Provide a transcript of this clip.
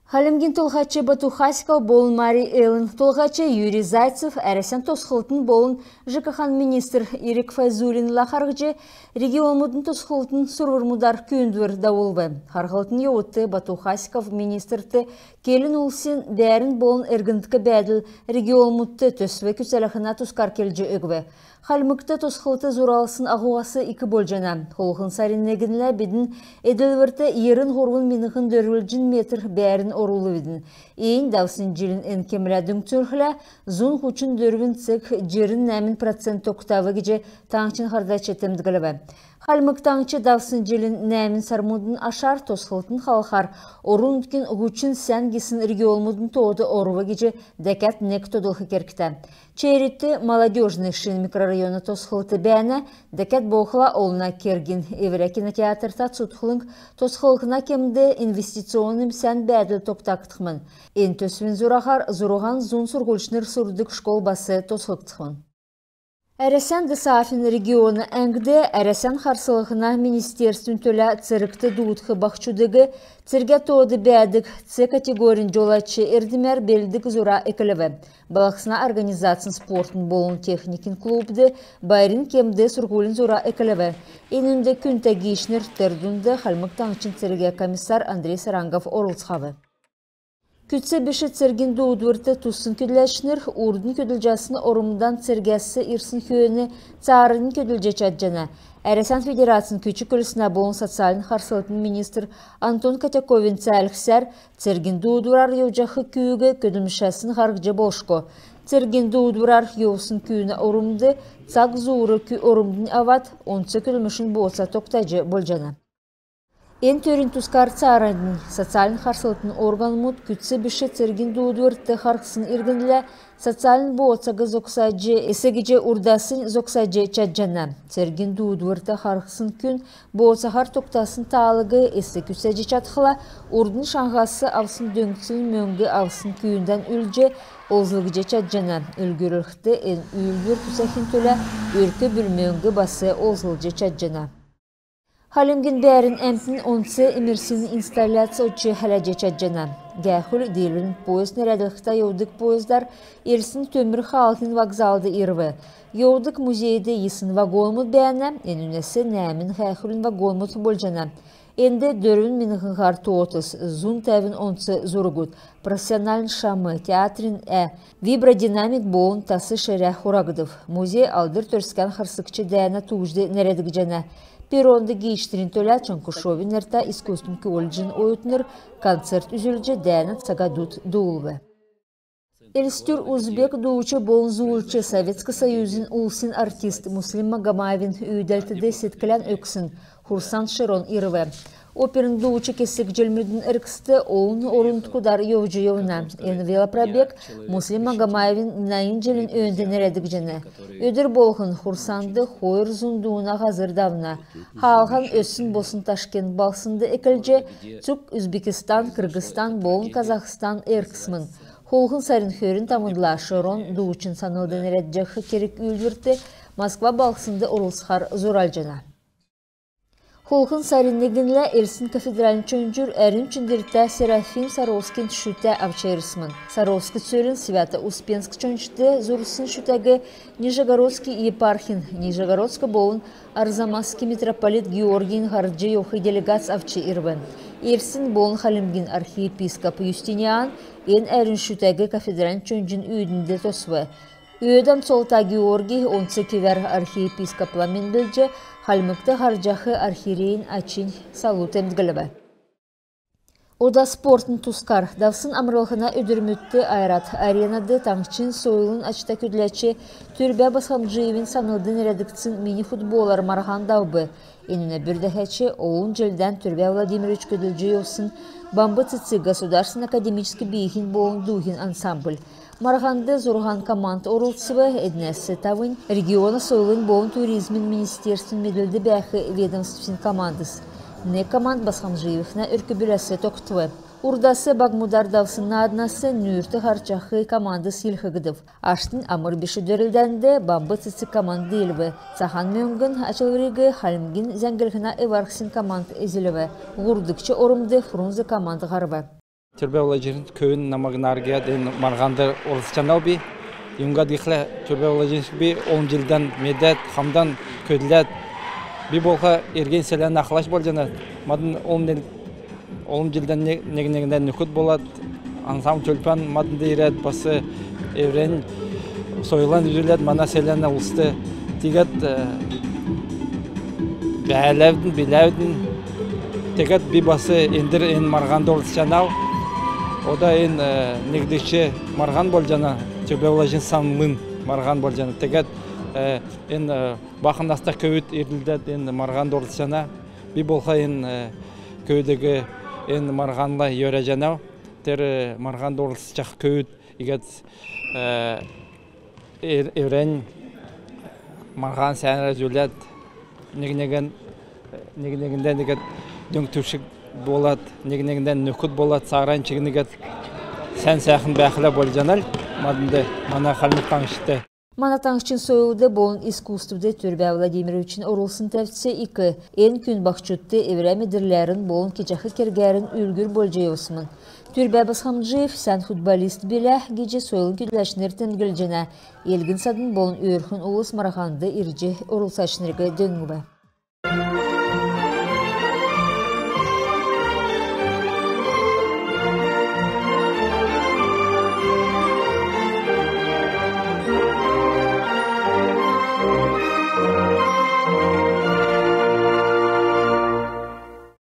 Халимгин толғачы Батухаська болын Мари Эллен, толғачы Юрий Зайцев, әресен тосқылтын болын ЖКХ министр Ирик Файзулин лақарғычы регионмудын тосқылтын сұрвырмудар күйіндвір дауылбы. Харғылтын еуітті Батухаськов министрті келін ұлсын бәрін болын әргіндікі бәділ регионмудты төсве күселіғына тұскар келжі өгбі. Халмыкты тосқылты зуралысын ағуасы икі болжана. Холғын сариннегінлі бедін эділвірті ерін ғорғын меніғын дөрвілжін метр бәрін орулы бедін. Ең даусын желін әнкемілі дүңтүрхілі, зұн құчын дөрвін цик жерін нәмін процент тоқтавы кеже таңчын қарда четемдігілі бі. Халмык таңчы даусын желін нәмін сармудын ашар тосқылтын қалқар. Орын үткен ғучын сән кесін регионмудын тоғды орывы кеже дәкәт нек тодылғы керкті. Чейритті молодежный шин микрорайоны тосқылты бәні дәкәт боқыла олына керген. Евре кинотеатрта цутқылың тосқылғына кемді инвестиционным сән бәділ тоқтақтықмын. Ен төсвін зұрағар зұрған зұн сұрғылшыныр сұрдық школ басы тосқылықтықмын. Әресен Дысафин регионы әңгді әресен қарсылығына министерствен төлі циркті дуытқы бақчудығы цирге тоды бәдік С категорин жолачы әрдімер белдік зұра екіліві. Балақсына организациян спортын болын техникин клубды байрин кемді сұрғылын зұра екіліві. Енінде күн тәгейшінер түрдінді қалмық таңчын цирге комиссар Андрей Сарангов орылсқавы. Күтсе беші церген доудвырты тусын көділәшінір, урдың көділжасын орымдан цергесі ирсын күйені царының көділже чаджана. Әресен Федерациян күчі көлісіне болын социалын қарсылытын министр Антон Котяковин цәліксәр церген доудвырар еужақы күйігі көділмішәсін ғарғжы болшко. Церген доудвырар еусын күйіні орымды, цақ зуыры күй орымдың ават, онсы көділмішін болса тоқтайжы болжана. Ен төрін тұскар царайдың социалын қарсылытын орган мұд күтсі біші церген доудвыртты қарқысын иргінлі социалын боğatsagı зоксаджы, есегеже урдасын зоксаджы чаджана. Церген доудвыртты қарқысын күн боğatsағар тоқтасын тағылығы есі күсәжі чадқыла, урдың шаңғасы авсын дөңксін мөңгі авсын күйінден үлже олзылғыже чаджана. Үлгірілікті ен үлгір күсәхін төлі өркі бүлмөңгі басы олзылжы чаджана. Халимгин бәрін әмтін онсы имерсini инсталляция өтші хәләже чаджана. Гәхіл дейлін поезд нәрәдіқта еудік поездар елсін төмір халқын вокзалды ирві. Еудік музейді есын вагонмыд бәні, енінесі нәмін ғәхілін вагонмыд болжана. Энде дөрвін меніғін ғарты отыз, зун тәвін онсы зұрығыд, профессионалын шамы, театрин вибродинамик болын тасы шәрә хурағыдыв. Музей алдыр төрскен қырсықчы дәні туғжды нәрәдік жана. Перонды гейштерин төлі Чанкушовин әрта искусствен колледжин ойытыныр концерт үзілже дәні цагадут дуылбы. Эльстюр Узбек дуучы болын зуылчы Советский Союзин улсын артист Муслим Магомаевин үйдәлтіде сеткілән өксін Хурсан Широн ирвы. Оперын дуучы кесік жөлмүдін іркісті оғын орынтқудар еужы еуна. Ен велопробег Муслим Магомаевин найын желін өнден әрәдік жені. Өдір болғын Хурсанды қойыр зұндуына ғазыр давна. Халған өссін босын Ташкент балсынды екілже Цук Үзбекистан, Кыргызстан, болын Казахстан әркісмін. Холғын сарын хөрін тамыдла Широн дуучын санылдың әрәджіғі керек үлдірті Москва балсынды орылсқар зурал жена. Холғын сариннегінлі Эльсин кафедралын чөнжүр әрін чөндерді Серафим Саровскин шүті авчайрысмын. Саровский цөлін Свято Успенск чөншті зұрысын шүтәгі Нижегородский епархин, Нижегородский болын Арзамасский митрополит Георгийн ғарджы еуқы делегация авчы ирвін. Эльсин болын Халимгин архиепископ Юстиниан ен әрін шүтәгі кафедралын чөнжін үйдінде тосвы. Үйеден солта Георгий онсы кевер архиепископламен білже Халмыкты харжахы архирейн ачин салут әмдгілібі. Ода спортын тускар. Давсын амрылғына өдірмітті айрат. Аренады таңчын сойылын ачта көділәчі түрбә басқамжыйвин санылдың рәдікцін мини-футболар марған даубы. Еніне бүрдәхәчі оуын желден түрбә Владимирович көділжі еусын Бамбы Цици государственный академический бейхин болын духин ансамбль. Марғанды зұрған команд орылтсывы әдінәсі тавын региона сойлын болын туризмін министерствен меділді бәхі ведомствен командыс. Не команд басқамжыйвіхна үркі бүләсі тоқтывы. Урдасы Багмудар давсынна аднасы нүрті ғарчақы команды силхігідів. Аштын амыр беші дөрілдәнді Бамбы Цици команды елбі. Сахан мөңгін ачылвырығы Халимгин зәңгілхіна эвархсин команд әзіліві. Ғурдықчы орымды Фрунзе команды ғарбы. Türbe olacağın köyün namagınargıya den margandı orasçanal bir yunga dikle türbe olacağın bir 10 yıldan medet hamdan ködület bir bolha ergen selen naklaş bolcana madın 10 yıldan ne nükut bolat ansam çölpan madın deyret bası evren soyulan üzület mana selen ulstı tigat bəlevdin bilevdin tigat bir bası indir en marganda orasçanal o da en negdikçe margan bolcana türbe olacağın sanmın margan bolcana tigat en bakınasta köyüt erdildet en margan doğrultusuna bir bolha en köydeki en marganla yörejana ter margan doğrultusu köyüt igat evren margan sen rezultat negneginden igat döngtüşük bolat negneginden nükut bolat sağran çiginigat sen sakın bakla bolcanal madında mana halmık tanıştı. Manatаңшын союлды болын искусствды Түрбе Владимировичin орылсын тәфтсе 2. En күн бақчутты евремедірлерін болын кечақы кергерін үлгір болжайосымын. Түрбе Басхамджиев сән футболист білі геже сойлын күдләшінер тәнгіл жена. Елгін садын болын өрхін олыс мараханды ирже орылсашынырға дөңгі.